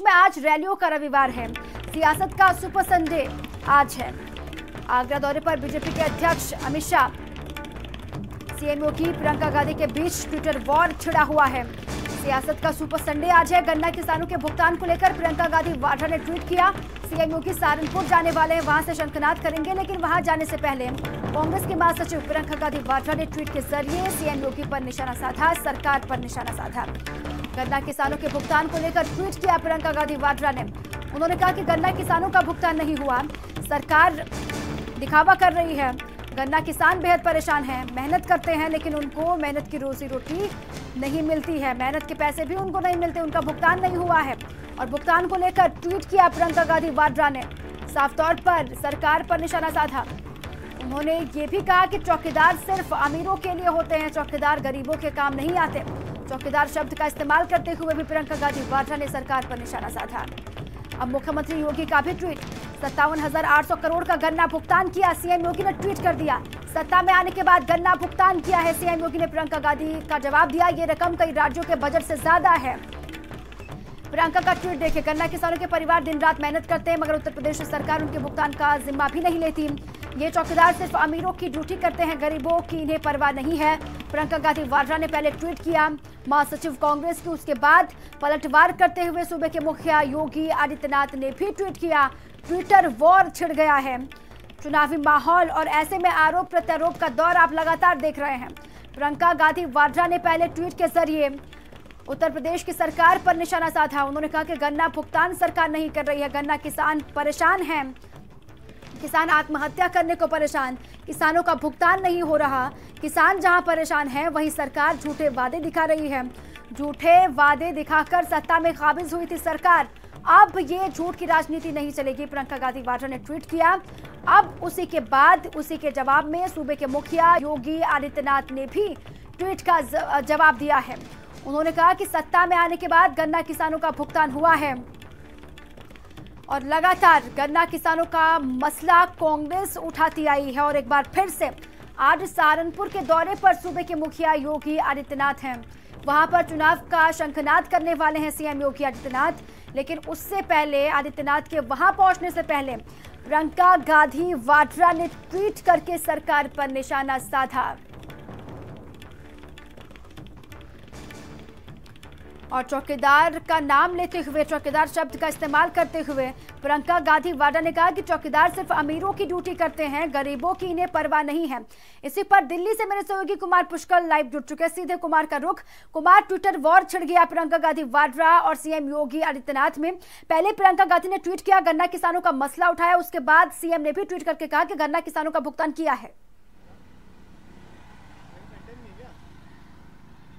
में आज रैलियों का रविवार है। सियासत का सुपर संडे आज है। आगरा दौरे पर बीजेपी के अध्यक्ष अमित शाह, सीएम योगी, प्रियंका गांधी के बीच ट्विटर वॉर छिड़ा हुआ है। सियासत का सुपर संडे आज है। गन्ना किसानों के भुगतान को लेकर प्रियंका गांधी वाड्रा ने ट्वीट किया। सीएम योगी सहारनपुर जाने वाले हैं, वहां से शंखनाद करेंगे, लेकिन वहां जाने से पहले कांग्रेस की महासचिव प्रियंका गांधी वाड्रा ने ट्वीट के जरिए सीएम योगी पर निशाना साधा, सरकार पर निशाना साधा। गन्ना किसानों के भुगतान को लेकर ट्वीट किया प्रियंका गांधी वाड्रा ने। उन्होंने कहा कि गन्ना किसानों का भुगतान नहीं हुआ, सरकार दिखावा कर रही है। गन्ना किसान बेहद परेशान हैं, मेहनत करते हैं लेकिन उनको मेहनत की रोजी रोटी नहीं मिलती है, मेहनत के पैसे भी उनको नहीं मिलते, उनका भुगतान नहीं हुआ है। और भुगतान को लेकर ट्वीट किया प्रियंका गांधी वाड्रा ने, साफ तौर पर सरकार पर निशाना साधा। उन्होंने ये भी कहा कि चौकीदार सिर्फ अमीरों के लिए होते हैं, चौकीदार गरीबों के काम नहीं आते। चौकीदार शब्द का इस्तेमाल करते हुए भी प्रियंका गांधी वाड्रा ने सरकार पर निशाना साधा। अब मुख्यमंत्री योगी का भी ट्वीट, 57,800 करोड़ का गन्ना भुगतान किया, सीएम योगी ने ट्वीट कर दिया। सत्ता में आने के बाद गन्ना भुगतान किया है, सीएम योगी ने प्रियंका गांधी का जवाब दिया। ये रकम कई राज्यों के बजट से ज्यादा है। प्रियंका का ट्वीट देखिए, गन्ना किसानों के परिवार दिन रात मेहनत करते हैं मगर उत्तर प्रदेश सरकार उनके भुगतान का जिम्मा भी नहीं लेती। ये चौकीदार सिर्फ अमीरों की ड्यूटी करते हैं, गरीबों की इन्हें परवाह नहीं है। प्रियंका गांधी वाड्रा ने पहले ट्वीट किया महासचिव कांग्रेस की, उसके बाद पलटवार करते हुए सूबे के मुखिया योगी आदित्यनाथ ने भी ट्वीट किया। ट्विटर वॉर छिड़ गया है। चुनावी माहौल और ऐसे में आरोप प्रत्यारोप का दौर आप लगातार देख रहे हैं। प्रियंका गांधी वाड्रा ने पहले ट्वीट के जरिए उत्तर प्रदेश की सरकार पर निशाना साधा। उन्होंने कहा कि गन्ना भुगतान सरकार नहीं कर रही है, गन्ना किसान परेशान हैं, किसान आत्महत्या करने को परेशान, किसानों का भुगतान नहीं हो रहा। किसान जहां परेशान है वहीं सरकार झूठे वादे दिखा रही है। झूठे वादे दिखाकर सत्ता में काबिज हुई थी सरकार, अब ये झूठ की राजनीति नहीं चलेगी, प्रियंका गांधी वाड्रा ने ट्वीट किया। अब उसी के बाद उसी के जवाब में सूबे के मुखिया योगी आदित्यनाथ ने भी ट्वीट का जवाब दिया है। उन्होंने कहा कि सत्ता में आने के बाद गन्ना किसानों का भुगतान हुआ है और लगातार गन्ना किसानों का मसला कांग्रेस उठाती आई है। और एक बार फिर से आज सहारनपुर के दौरे पर सूबे के मुखिया योगी आदित्यनाथ हैं। वहां पर चुनाव का शंखनाद करने वाले हैं सीएम योगी आदित्यनाथ, लेकिन उससे पहले आदित्यनाथ के वहां पहुंचने से पहले प्रियंका गांधी वाड्रा ने ट्वीट करके सरकार पर निशाना साधा और चौकीदार का नाम लेते हुए, चौकीदार शब्द का इस्तेमाल करते हुए प्रियंका गांधी वाड्रा ने कहा कि चौकीदार सिर्फ अमीरों की ड्यूटी करते हैं, गरीबों की इन्हें परवाह नहीं है। इसी पर दिल्ली से मेरे सहयोगी कुमार पुष्कर लाइव जुड़ चुके हैं। सीधे कुमार का रुख। कुमार, ट्विटर वॉर छिड़ गया प्रियंका गांधी वाड्रा और सीएम योगी आदित्यनाथ में। पहले प्रियंका गांधी ने ट्वीट किया, गन्ना किसानों का मसला उठाया, उसके बाद सीएम ने भी ट्वीट करके कहा कि गन्ना किसानों का भुगतान किया है।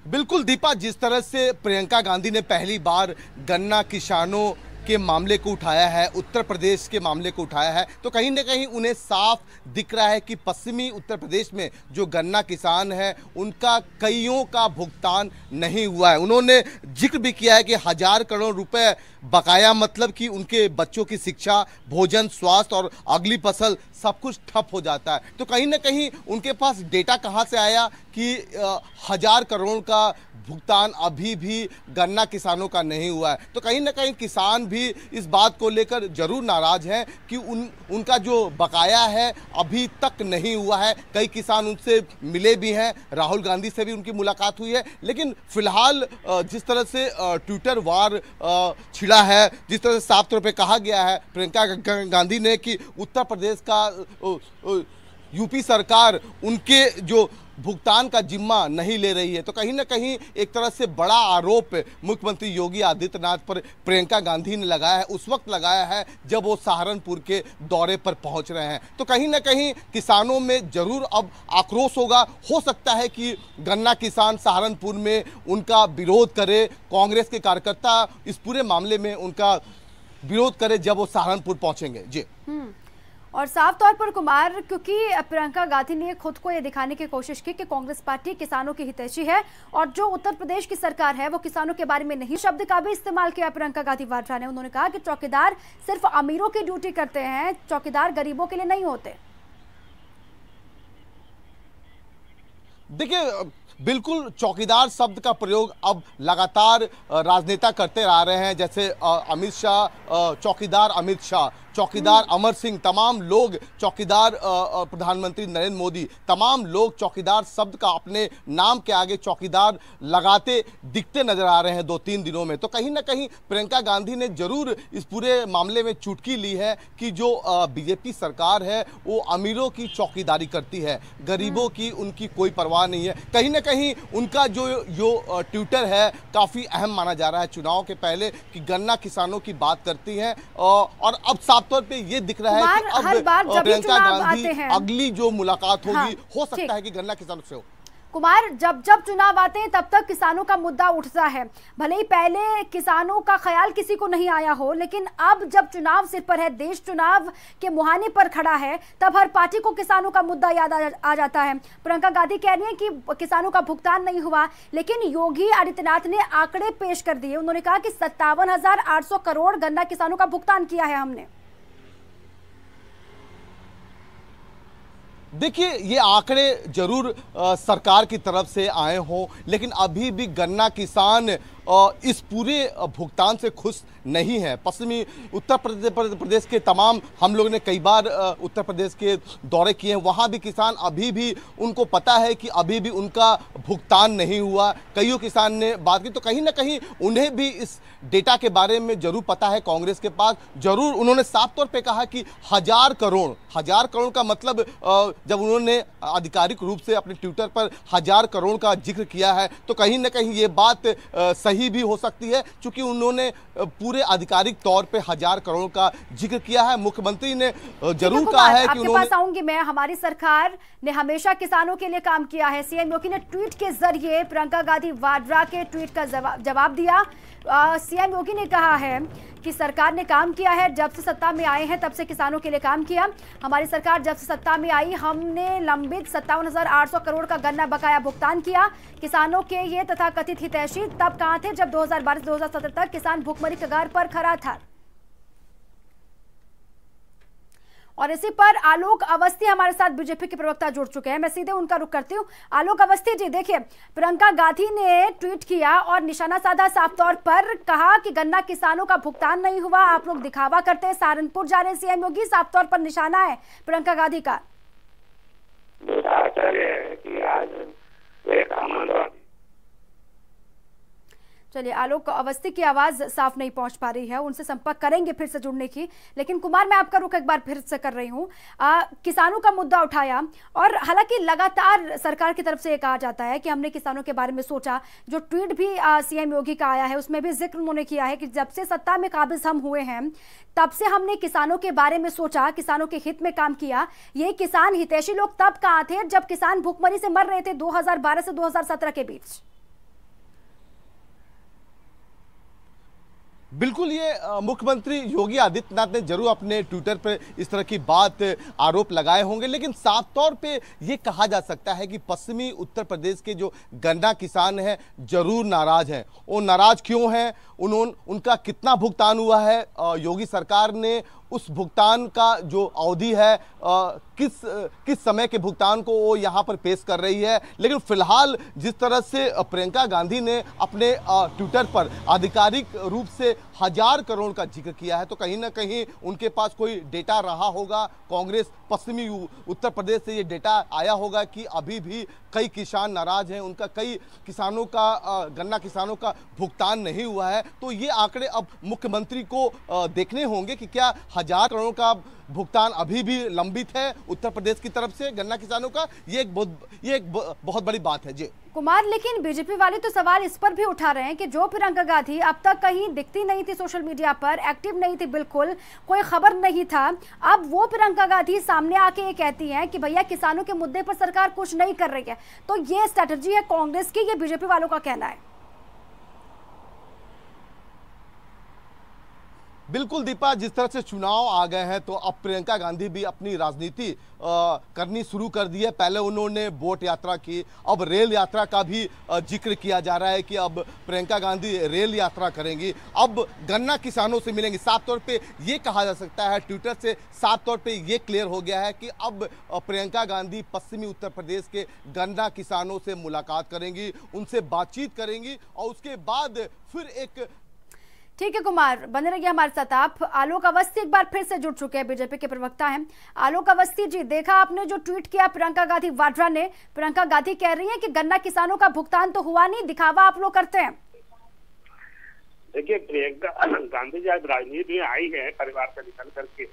बिल्कुल दीपा, जिस तरह से प्रियंका गांधी ने पहली बार गन्ना किसानों के मामले को उठाया है, उत्तर प्रदेश के मामले को उठाया है, तो कहीं ना कहीं उन्हें साफ दिख रहा है कि पश्चिमी उत्तर प्रदेश में जो गन्ना किसान है उनका कईयों का भुगतान नहीं हुआ है। उन्होंने जिक्र भी किया है कि 1000 करोड़ रुपए बकाया, मतलब कि उनके बच्चों की शिक्षा, भोजन, स्वास्थ्य और अगली फसल सब कुछ ठप हो जाता है। तो कहीं ना कहीं उनके पास डेटा कहाँ से आया कि 1000 करोड़ का भुगतान अभी भी गन्ना किसानों का नहीं हुआ है। तो कहीं ना कहीं किसान भी इस बात को लेकर जरूर नाराज हैं कि उनका जो बकाया है अभी तक नहीं हुआ है। कई किसान उनसे मिले भी हैं, राहुल गांधी से भी उनकी मुलाकात हुई है, लेकिन फिलहाल जिस तरह से ट्विटर वार छिड़ा है, जिस तरह से साफ तौर पे कहा गया है प्रियंका गांधी ने कि उत्तर प्रदेश का यूपी सरकार उनके जो भुगतान का जिम्मा नहीं ले रही है, तो कहीं ना कहीं एक तरह से बड़ा आरोप मुख्यमंत्री योगी आदित्यनाथ पर प्रियंका गांधी ने लगाया है। उस वक्त लगाया है जब वो सहारनपुर के दौरे पर पहुंच रहे हैं। तो कहीं ना कहीं किसानों में जरूर अब आक्रोश होगा। हो सकता है कि गन्ना किसान सहारनपुर में उनका विरोध करे, कांग्रेस के कार्यकर्ता इस पूरे मामले में उनका विरोध करे जब वो सहारनपुर पहुंचेंगे। जी और साफ तौर पर कुमार, क्योंकि प्रियंका गांधी ने खुद को ये दिखाने की कोशिश की कि कांग्रेस पार्टी किसानों की हितैषी है और जो उत्तर प्रदेश की सरकार है वो किसानों के बारे में नहीं, शब्द का भी इस्तेमाल किया प्रियंका गांधी वाड्रा ने। उन्होंने कहा कि चौकीदार सिर्फ अमीरों की ड्यूटी करते हैं, चौकीदार गरीबों के लिए नहीं होते। देखिए, बिल्कुल चौकीदार शब्द का प्रयोग अब लगातार राजनेता करते आ रहे हैं। जैसे अमित शाह, चौकीदार अमित शाह, चौकीदार अमर सिंह, तमाम लोग चौकीदार, प्रधानमंत्री नरेंद्र मोदी, तमाम लोग चौकीदार शब्द का अपने नाम के आगे चौकीदार लगाते दिखते नजर आ रहे हैं 2-3 दिनों में। तो कहीं ना कहीं प्रियंका गांधी ने जरूर इस पूरे मामले में चुटकी ली है कि जो बीजेपी सरकार है वो अमीरों की चौकीदारी करती है, गरीबों की उनकी कोई परवाह नहीं है। कहीं ना कहीं उनका जो ट्विटर है काफी अहम माना जा रहा है चुनाव के पहले, कि गन्ना किसानों की बात करती हैं। और अब साफ तौर पे ये दिख रहा है कि अब प्रियंका गांधी अगली जो मुलाकात होगी, हो सकता है कि गन्ना किसानों से हो। कुमार, जब जब चुनाव आते हैं तब तक किसानों का मुद्दा उठता है। भले ही पहले किसानों का ख्याल किसी को नहीं आया हो, लेकिन अब जब चुनाव सिर पर है, देश चुनाव के मुहाने पर खड़ा है, तब हर पार्टी को किसानों का मुद्दा याद आ जाता है। प्रियंका गांधी कह रही है कि किसानों का भुगतान नहीं हुआ, लेकिन योगी आदित्यनाथ ने आंकड़े पेश कर दिए। उन्होंने कहा कि 57,800 करोड़ गन्ना किसानों का भुगतान किया है हमने। देखिए, ये आंकड़े जरूर सरकार की तरफ से आए हों, लेकिन अभी भी गन्ना किसान इस पूरे भुगतान से खुश नहीं है। पश्चिमी उत्तर प्रदेश के तमाम, हम लोगों ने कई बार उत्तर प्रदेश के दौरे किए हैं, वहाँ भी किसान अभी भी, उनको पता है कि अभी भी उनका भुगतान नहीं हुआ। कईयों किसान ने बात की, तो कहीं ना कहीं उन्हें भी इस डेटा के बारे में जरूर पता है। कांग्रेस के पास जरूर, उन्होंने साफ तौर पे कहा कि 1000 करोड़ का मतलब, जब उन्होंने आधिकारिक रूप से अपने ट्विटर पर 1000 करोड़ का जिक्र किया है, तो कहीं ना कहीं ये बात सही भी हो सकती है, क्योंकि उन्होंने पूरे आधिकारिक तौर पे 1000 करोड़ का जिक्र किया है। मुख्यमंत्री ने जरूर कहा है कि उन्होंने, पास आऊंगी मैं, हमारी सरकार ने हमेशा किसानों के लिए काम किया है। सीएम योगी ने ट्वीट के जरिए प्रियंका गांधी वाड्रा के ट्वीट का जवाब दिया। सीएम योगी ने कहा है कि सरकार ने काम किया है, जब से सत्ता में आए हैं तब से किसानों के लिए काम किया। हमारी सरकार जब से सत्ता में आई, हमने लंबित 57,800 करोड़ का गन्ना बकाया भुगतान किया। किसानों के ये तथाकथित हितैषी तब कहां थे जब 2012-2017 तक किसान भूखमरी कगार पर खड़ा था। और इसी पर आलोक अवस्थी हमारे साथ बीजेपी के प्रवक्ता जुड़ चुके हैं, मैं सीधे उनका रुख करती हूं। आलोक अवस्थी जी, देखिए, प्रियंका गांधी ने ट्वीट किया और निशाना साधा, साफ तौर पर कहा कि गन्ना किसानों का भुगतान नहीं हुआ, आप लोग दिखावा करते हैं, सहारनपुर जा रहे हैं सीएम योगी, साफ तौर पर निशाना है प्रियंका गांधी का। चलिए, आलोक अवस्थी की आवाज साफ नहीं पहुंच पा रही है, उनसे संपर्क करेंगे फिर से जुड़ने की। लेकिन कुमार, मैं आपका रुख एक बार फिर से कर रही हूं। किसानों का मुद्दा उठाया, और हालांकि लगातार सरकार की तरफ से ये कहा जाता है कि हमने किसानों के बारे में सोचा। जो ट्वीट भी सीएम योगी का आया है उसमें भी जिक्र उन्होंने किया है कि जब से सत्ता में काबिज हम हुए हैं तब से हमने किसानों के बारे में सोचा, किसानों के हित में काम किया। ये किसान हितैषी लोग तब कहाँ थे जब किसान भूखमरी से मर रहे थे 2012 से 2017 के बीच। बिल्कुल, ये मुख्यमंत्री योगी आदित्यनाथ ने जरूर अपने ट्विटर पर इस तरह की बात, आरोप लगाए होंगे, लेकिन साफ तौर पे ये कहा जा सकता है कि पश्चिमी उत्तर प्रदेश के जो गन्ना किसान हैं जरूर नाराज हैं। वो नाराज क्यों हैं, उनका कितना भुगतान हुआ है, योगी सरकार ने उस भुगतान का जो अवधि है, किस समय के भुगतान को वो यहाँ पर पेश कर रही है। लेकिन फिलहाल जिस तरह से प्रियंका गांधी ने अपने ट्विटर पर आधिकारिक रूप से 1000 करोड़ का जिक्र किया है, तो कहीं ना कहीं उनके पास कोई डेटा रहा होगा। कांग्रेस पश्चिमी उत्तर प्रदेश से ये डेटा आया होगा कि अभी भी कई किसान नाराज हैं, उनका कई किसानों का, गन्ना किसानों का भुगतान नहीं हुआ है। तो ये आंकड़े अब मुख्यमंत्री को देखने होंगे कि क्या 1000 करोड़ का भुगतान अभी भी लंबित है उत्तर प्रदेश की तरफ से गन्ना किसानों का। ये एक बहुत बड़ी बात है जी कुमार। लेकिन बीजेपी वाले तो सवाल इस पर भी उठा रहे हैं कि जो प्रियंका गांधी अब तक कहीं दिखती नहीं थी, सोशल मीडिया पर एक्टिव नहीं थी, बिल्कुल कोई खबर नहीं था, अब वो प्रियंका गांधी सामने आके ये कहती हैं कि भैया किसानों के मुद्दे पर सरकार कुछ नहीं कर रही है। तो ये स्ट्रेटजी है कांग्रेस की, ये बीजेपी वालों का कहना है। बिल्कुल दीपा, जिस तरह से चुनाव आ गए हैं तो अब प्रियंका गांधी भी अपनी राजनीति करनी शुरू कर दी है। पहले उन्होंने बोट यात्रा की, अब रेल यात्रा का भी जिक्र किया जा रहा है कि अब प्रियंका गांधी रेल यात्रा करेंगी, अब गन्ना किसानों से मिलेंगी। साफ तौर पे ये कहा जा सकता है, ट्विटर से साफ तौर पे ये क्लियर हो गया है कि अब प्रियंका गांधी पश्चिमी उत्तर प्रदेश के गन्ना किसानों से मुलाकात करेंगी, उनसे बातचीत करेंगी और उसके बाद फिर एक। ठीक है कुमार, बने रहिए हमारे साथ आप। आलोक अवस्थी एक बार फिर से जुड़ चुके हैं, बीजेपी के प्रवक्ता हैं। आलोक अवस्थी जी, देखा आपने जो ट्वीट किया प्रियंका गांधी वाड्रा ने। प्रियंका गांधी कह रही हैं कि गन्ना किसानों का भुगतान तो हुआ नहीं, दिखावा आप लोग करते हैं। देखिए, प्रियंका गांधी जी आज राजनीति में आई है परिवार से निकल करके,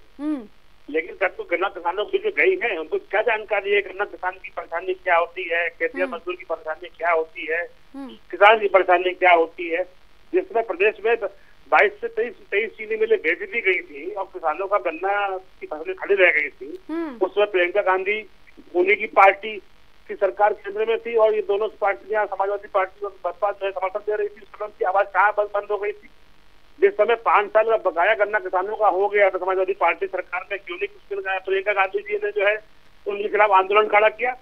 लेकिन जब तो गन्ना किसानों के बीच गई है, उनको क्या जानकारी है गन्ना किसान की परेशानी क्या होती है, खेतिया मजदूर की परेशानी क्या होती है, किसान की परेशानी क्या होती है। जिसमें प्रदेश में 22 से 23 चीनी मिलें बेच दी गई थी और किसानों का गन्ना की फसलें खड़ी रह गई थी, उस समय प्रियंका गांधी उन्हीं की पार्टी की सरकार केंद्र में थी और ये दोनों पार्टियां समाजवादी पार्टी और बसपा जो है समर्थन दे रही थी। उस समय की आवाज कहाँ बंद हो गई थी? जिस समय 5 साल का बकाया गन्ना किसानों का हो गया तो समाजवादी पार्टी सरकार में क्यों नहीं प्रियंका गांधी जी ने जो है उनके खिलाफ आंदोलन खड़ा किया।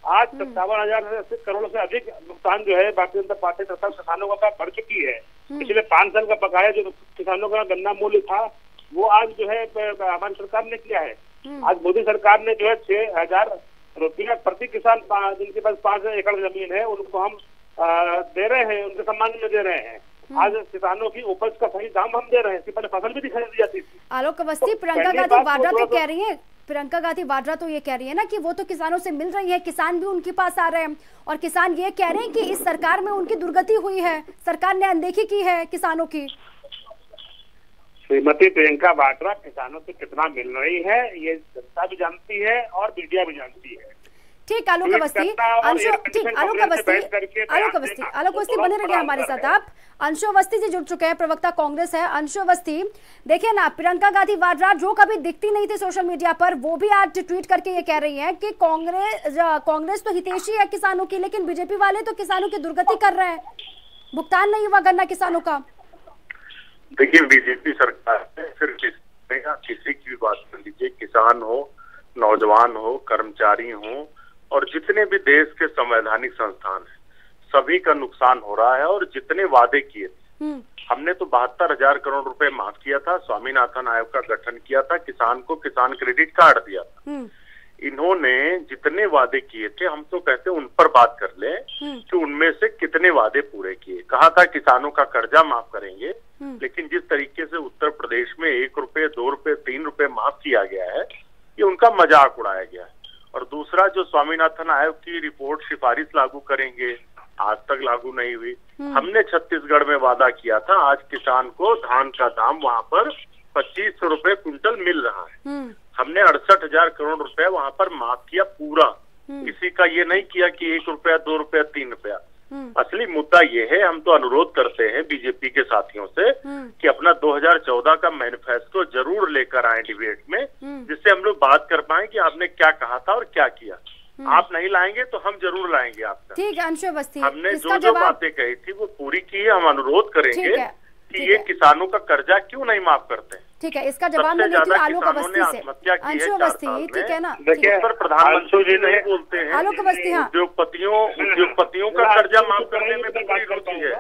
आज 57,000 करोड़ से अधिक भुगतान जो है भारतीय जनता पार्टी तथा किसानों का बढ़ चुकी है। पिछले 5 साल का बकाया जो किसानों का गन्ना मूल्य था वो आज जो है हमारी सरकार ने किया है। आज मोदी सरकार ने जो है 6,000 रुपया प्रति किसान जिनके पास 5 एकड़ जमीन है उनको हम दे रहे हैं, उनके सम्मान में दे रहे हैं। आज किसानों की उपज का सही दाम हम दे रहे हैं, इससे पहले फसल भी दिखाई दी जाती थी। आलोक अवस्थी, प्रियंका गांधी वाड्रा तो कह रही है, प्रियंका गांधी वाड्रा तो ये कह रही है ना कि वो तो किसानों से मिल रही है, किसान भी उनके पास आ रहे हैं और किसान ये कह रहे हैं कि इस सरकार में उनकी दुर्गति हुई है, सरकार ने अनदेखी की है किसानों की। श्रीमती प्रियंका वाड्रा किसानों से कितना मिल रही है ये जनता भी जानती है और मीडिया भी जानती है। ठीक, आलोक अवस्थी, आलोक अवस्थी बने रहिए हमारे साथ आप। अंशु अवस्थी जी जुड़ चुके हैं, प्रवक्ता कांग्रेस है। अंशु अवस्थी, देखिए ना, प्रियंका गांधी वाड्रा जो कभी दिखती नहीं थी सोशल मीडिया पर, वो भी आज ट्वीट करके ये कह रही है कि कांग्रेस तो हितैषी है किसानों की, लेकिन बीजेपी वाले तो किसानों की दुर्गति कर रहे हैं, भुगतान नहीं हुआ गन्ना किसानों का। देखिए, बीजेपी सरकार सिर्फ किसी की भी बात कर लीजिए, किसान हो, नौजवान हो, कर्मचारी हो और जितने भी देश के संवैधानिक संस्थान हैं, सभी का नुकसान हो रहा है। और जितने वादे किए थे, हमने तो 72,000 करोड़ रुपए माफ किया था, स्वामीनाथन आयोग का गठन किया था, किसान को किसान क्रेडिट कार्ड दिया था। इन्होंने जितने वादे किए थे, हम तो कहते उन पर बात कर ले कि उनमें से कितने वादे पूरे किए। कहा था किसानों का कर्जा माफ करेंगे, लेकिन जिस तरीके से उत्तर प्रदेश में 1 रुपए, 2 रुपए, 3 रुपए माफ किया गया है, ये उनका मजाक उड़ाया गया है। और दूसरा, जो स्वामीनाथन आयोग की रिपोर्ट सिफारिश लागू करेंगे, आज तक लागू नहीं हुई। हमने छत्तीसगढ़ में वादा किया था, आज किसान को धान का दाम वहां पर 2500 रुपए क्विंटल मिल रहा है। हमने 68,000 करोड़ रुपए वहां पर माफ किया पूरा। किसी का ये नहीं किया कि 1 रुपया, 2 रुपया, 3 रुपया। असली मुद्दा ये है, हम तो अनुरोध करते हैं बीजेपी के साथियों से कि अपना 2014 का मैनिफेस्टो जरूर लेकर आए डिबेट में, जिससे हम लोग बात कर पाए कि आपने क्या कहा था और क्या किया। आप नहीं लाएंगे तो हम जरूर लाएंगे आपका। ठीक है अंशु अवस्थी, हमने जो बातें कही थी वो पूरी की है। हम अनुरोध करेंगे कि ये किसानों का कर्जा क्यों नहीं माफ करते। ठीक है, इसका जवाब मैं लेती हूँ आलोक अवस्थी से। अंशु अवस्थी, ठीक है ना, देखिए प्रधानमंत्री जी नहीं बोलते हैं, आलोक अवस्थी, हाँ, उद्योगपतियों का कर्जा माफ करने में पूरी रुचि है।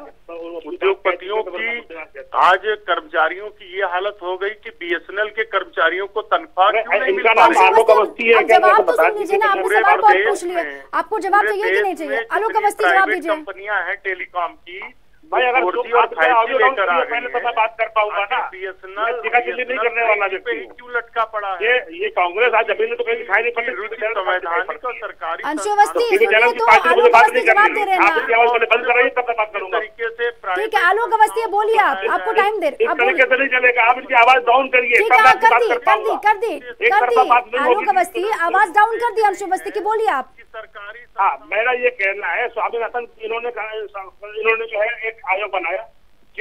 उद्योगपतियों की आज कर्मचारियों की ये हालत हो गई कि BSNL के कर्मचारियों को तनख्वाह क्यों नहीं मिल पा रही। जवाब तो सुन लीजिए ना, आपने सवाल बहुत पूछ लिया, आपको जवाब चाहिए कि नहीं चाहिए? आलोक अवस्थी जवाब दीजिए। कंपनियां हैं टेलीकॉम की, भाई अगर लेकर आ पहले तो मैं बात कर पाऊंगा ना, BSNL नहीं करने वाला पे ही क्यों लटका पड़ा है? ये कांग्रेस आज जमीन तो कहीं दिखाई नहीं पड़ती। संवैधानिक और सरकारी अंशु अवस्थी, तो आलोक अवस्थी जवाब दे रहे हैं बंद कराइए, तब मैं बात करूंगा। तरीके से ठीक है, आलोक अवस्थी बोलिए, आपको टाइम दे रहे, इस तरीके से नहीं चलेगा। आप इनकी आवाज डाउन करिए, ठीक है, कर दी आलोक अवस्थी, आवाज डाउन कर दी अंशु अवस्थी की, बोलिए आप। सरकारी, हाँ, मेरा ये कहना है, स्वामीनाथन इन्होंने जो है एक आयोग बनाया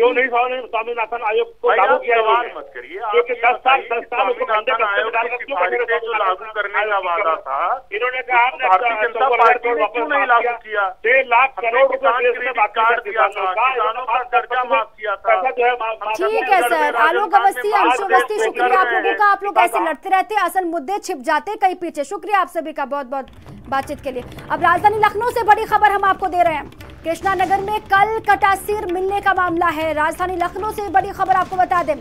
क्यों नहीं स्वामीनाथन आयोग को लागू किया? सवाल मत करिए, क्योंकि 10 साल स्वामीनाथन आयोग की सिफारिशें जो लागू करने का वादा था, इन्होंने कहा भारतीय जनता पार्टी ने क्यों नहीं लागू किया? 6 लाख करोड़ किसान क्रेडिट कार्ड दिया था, किसानों का कर्जा माफ किया था। ठीक है सर, आलोक अवस्थी, अंशु अवस्थी, शुक्रिया आप लोगों का। आप लोग ऐसे लड़ते रहते, असल मुद्दे छिप जाते कहीं पीछे। शुक्रिया आप सभी का बहुत बहुत बातचीत के लिए। अब राजधानी लखनऊ से बड़ी खबर हम आपको दे रहे हैं। कृष्णा नगर में कल कटासीर मिलने का मामला है। राजधानी लखनऊ से बड़ी खबर आपको बता दें,